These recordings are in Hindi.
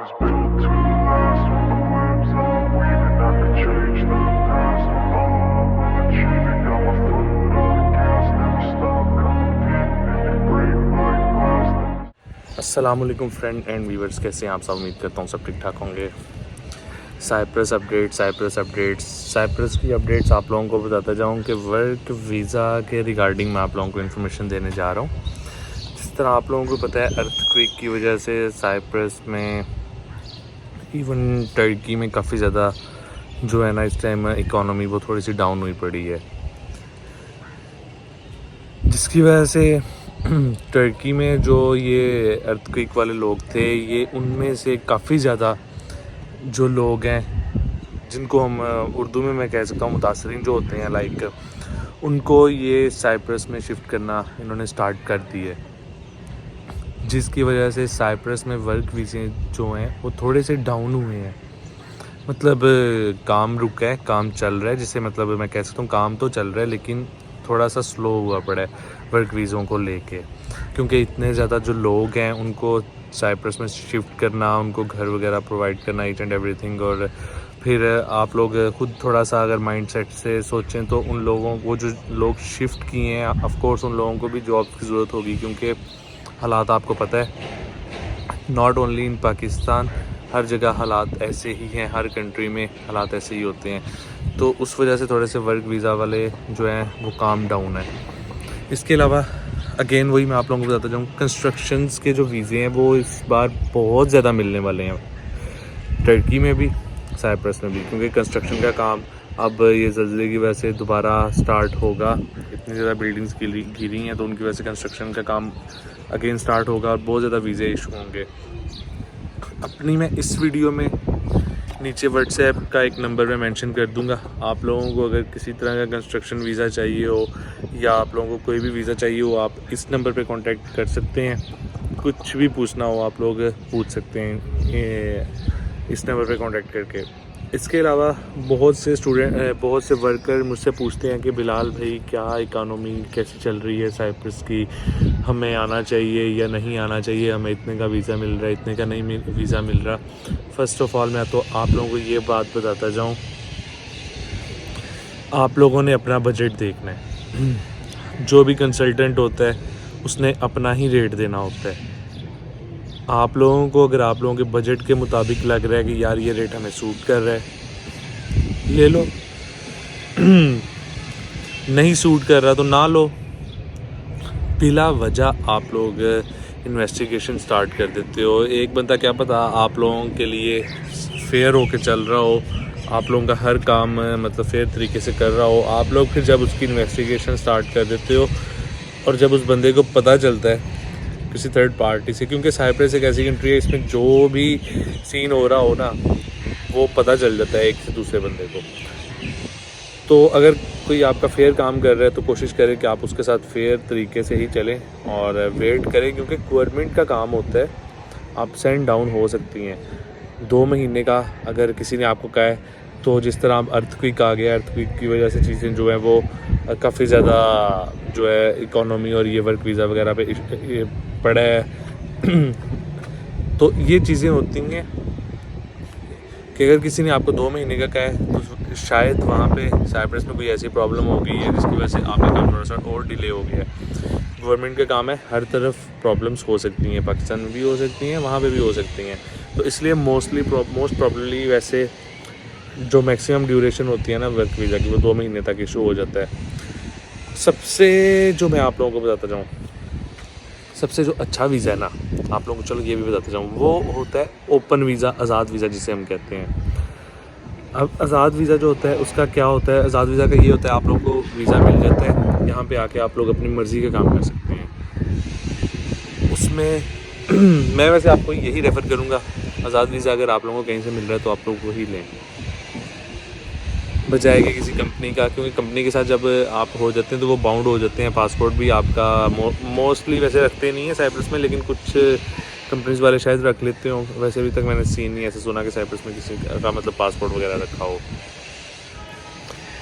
was built to last. When the webs unweaving, I could change the past. I'm all achieving, got my foot on the gas. Never stop competing. If you break my glass, then अस्सलाम वालेकुम फ्रेंड एंड व्यूवर्स, कैसे हैं आप सब। उम्मीद करता हूँ सब ठीक ठाक होंगे। साइप्रस की अपडेट्स आप लोगों को बताता जाऊँ कि वर्क वीज़ा के रिगार्डिंग मैं आप लोगों को इन्फॉर्मेशन देने जा रहा हूँ। जिस तरह आप लोगों को पता है, अर्थक्वेक की वजह से साइप्रस में, इवन टर्की में काफ़ी ज़्यादा जो है ना इस टाइम इकॉनमी वो थोड़ी सी डाउन हुई पड़ी है, जिसकी वजह से टर्की में जो ये अर्थक्वेक वाले लोग थे, ये उनमें से काफ़ी ज़्यादा जो लोग हैं जिनको हम उर्दू में मैं कह सकता हूँ मुतासरीन जो होते हैं, लाइक उनको ये साइप्रस में शिफ्ट करना इन्होंने स्टार्ट कर दी है, जिसकी वजह से साइप्रस में वर्क वीज़े जो हैं वो थोड़े से डाउन हुए हैं। मतलब काम रुका है, काम चल रहा है, जिसे मतलब मैं कह सकता हूँ काम तो चल रहा है लेकिन थोड़ा सा स्लो हुआ पड़ा है वर्क वीज़ों को लेके, क्योंकि इतने ज़्यादा जो लोग हैं उनको साइप्रस में शिफ्ट करना, उनको घर वगैरह प्रोवाइड करना, ईच एंड एवरीथिंग। और फिर आप लोग खुद थोड़ा सा अगर माइंडसेट से सोचें तो उन लोगों को, जो लोग शिफ्ट किए हैं, ऑफ कोर्स उन लोगों को भी जॉब की ज़रूरत होगी, क्योंकि हालात आपको पता है नॉट ओनली इन पाकिस्तान, हर जगह हालात ऐसे ही हैं, हर कंट्री में हालात ऐसे ही होते हैं। तो उस वजह से थोड़े से वर्क वीज़ा वाले जो हैं वो काम डाउन है। इसके अलावा अगेन वही मैं आप लोगों को बताता जाऊँ, कंस्ट्रक्शंस के जो वीज़े हैं वो इस बार बहुत ज़्यादा मिलने वाले हैं टर्की में भी, साइप्रस में भी, क्योंकि कंस्ट्रक्शन का काम अब ये ज़ल्ज़ले की वजह से दोबारा स्टार्ट होगा। इतनी ज़्यादा बिल्डिंग्स गिरी हैं तो उनकी वजह से कंस्ट्रक्शन का काम अगेन स्टार्ट होगा और बहुत ज़्यादा वीज़े इशू होंगे। अपनी मैं इस वीडियो में नीचे व्हाट्सएप का एक नंबर मैं मेंशन कर दूंगा। आप लोगों को अगर किसी तरह का कंस्ट्रक्शन वीज़ा चाहिए हो या आप लोगों को कोई भी वीज़ा चाहिए हो, आप इस नंबर पे कांटेक्ट कर सकते हैं। कुछ भी पूछना हो आप लोग पूछ सकते हैं इस नंबर पे कांटेक्ट करके। इसके अलावा बहुत से वर्कर मुझसे पूछते हैं कि बिलाल भाई, क्या इकानमी कैसी चल रही है साइप्रस की, हमें आना चाहिए या नहीं आना चाहिए, हमें इतने का वीज़ा मिल रहा है, इतने का नहीं वीज़ा मिल रहा। फ़र्स्ट ऑफ़ ऑल मैं तो आप लोगों को ये बात बताता जाऊँ, आप लोगों ने अपना बजट देखना है। जो भी कंसल्टेंट होता है उसने अपना ही रेट देना होता है। आप लोगों को अगर आप लोगों के बजट के मुताबिक लग रहा है कि यार ये रेट हमें सूट कर रहा है, ले लो। नहीं सूट कर रहा तो ना लो। बिला वजह आप लोग इन्वेस्टिगेशन स्टार्ट कर देते हो। एक बंदा क्या पता आप लोगों के लिए फेयर होके चल रहा हो, आप लोगों का हर काम मतलब फेयर तरीके से कर रहा हो, आप लोग फिर जब उसकी इन्वेस्टिगेशन स्टार्ट कर देते हो और जब उस बंदे को पता चलता है किसी थर्ड पार्टी से, क्योंकि साइप्रस एक ऐसी कंट्री है इसमें जो भी सीन हो रहा हो ना वो पता चल जाता है एक से दूसरे बंदे को। तो अगर कोई आपका फेयर काम कर रहा है तो कोशिश करें कि आप उसके साथ फेयर तरीके से ही चलें और वेट करें, क्योंकि गवर्नमेंट का काम होता है, अप्स एंड डाउन हो सकती हैं। 2 महीने का अगर किसी ने आपको कहा है तो जिस तरह अब अर्थक्वेक आ गया, अर्थक्वेक की वजह से चीज़ें जो हैं वो काफ़ी ज़्यादा जो है इकोनॉमी और ये वर्क वीज़ा वगैरह पे पड़ा है। तो ये चीज़ें होती हैं कि अगर किसी ने आपको 2 महीने का कहा है तो शायद वहाँ पे साइप्रस में कोई ऐसी प्रॉब्लम हो गई है जिसकी वजह से आपका काम थोड़ा सा और डिले हो गया है। गवर्नमेंट का काम है, हर तरफ प्रॉब्लम्स हो सकती हैं, पाकिस्तान में भी हो सकती हैं, वहाँ पे भी हो सकती हैं। तो इसलिए मोस्ट प्रॉब्लली वैसे जो मैक्सिमम ड्यूरेशन होती है ना वर्क वीज़ा की, वो 2 महीने तक इशू हो जाता है। सबसे जो मैं आप लोगों को बताता जाऊँ, सबसे जो अच्छा वीज़ा है ना, आप लोगों को चलो ये भी बताता जाऊँ, वो होता है ओपन वीज़ा, आज़ाद वीज़ा जिसे हम कहते हैं। अब आज़ाद वीज़ा जो होता है उसका क्या होता है, आज़ाद वीज़ा का ये होता है आप लोगों को वीज़ा मिल जाता है, यहाँ पे आके आप लोग अपनी मर्ज़ी का काम कर सकते हैं उसमें। मैं वैसे आपको यही रेफ़र करूँगा, आज़ाद वीज़ा अगर आप लोगों को कहीं से मिल रहा है तो आप लोग वही लें, बजाय कि किसी कंपनी का, क्योंकि कंपनी के साथ जब आप हो जाते हैं तो वो बाउंड हो जाते हैं। पासपोर्ट भी आपका मोस्टली वैसे रखते नहीं है साइप्रस में, लेकिन कुछ कंपनीज वाले शायद रख लेते हो। वैसे अभी तक मैंने सीन नहीं ऐसे सुना कि साइप्रस में किसी का मतलब पासपोर्ट वगैरह रखा हो।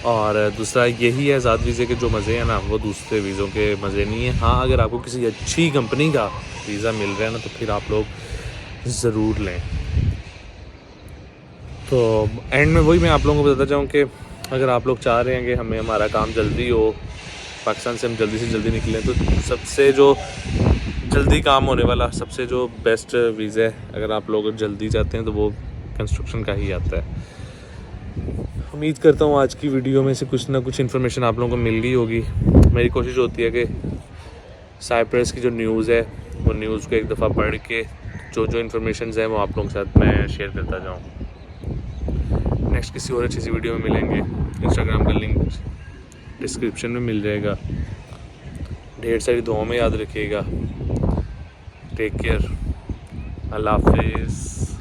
और दूसरा यही है, आज़ाद वीज़े के जो मज़े हैं ना वो दूसरे वीज़ों के मज़े नहीं हैं। हाँ, अगर आपको किसी अच्छी कंपनी का वीज़ा मिल रहा है ना तो फिर आप लोग ज़रूर लें। तो एंड में वही मैं आप लोगों को बताता चाहूँ कि अगर आप लोग चाह रहे हैं कि हमें हमारा काम जल्दी हो, पाकिस्तान से हम जल्दी से जल्दी निकलें, तो सबसे जो जल्दी काम होने वाला सबसे जो बेस्ट वीज़ा है अगर आप लोग जल्दी चाहते हैं तो वो कंस्ट्रक्शन का ही आता है। उम्मीद करता हूँ आज की वीडियो में से कुछ ना कुछ इन्फॉर्मेशन आप लोगों को मिल गई होगी। मेरी कोशिश होती है कि साइप्रस की जो न्यूज़ है वो न्यूज़ को एक दफ़ा पढ़ के जो जो इन्फॉर्मेशन है वो आप लोगों के साथ मैं शेयर करता जाऊँ। नेक्स्ट किसी और अच्छी सी वीडियो में मिलेंगे। इंस्टाग्राम का लिंक डिस्क्रिप्शन में मिल जाएगा। ढेर सारी दुआओं में याद रखिएगा। Take care. अल्लाह हाफिज़।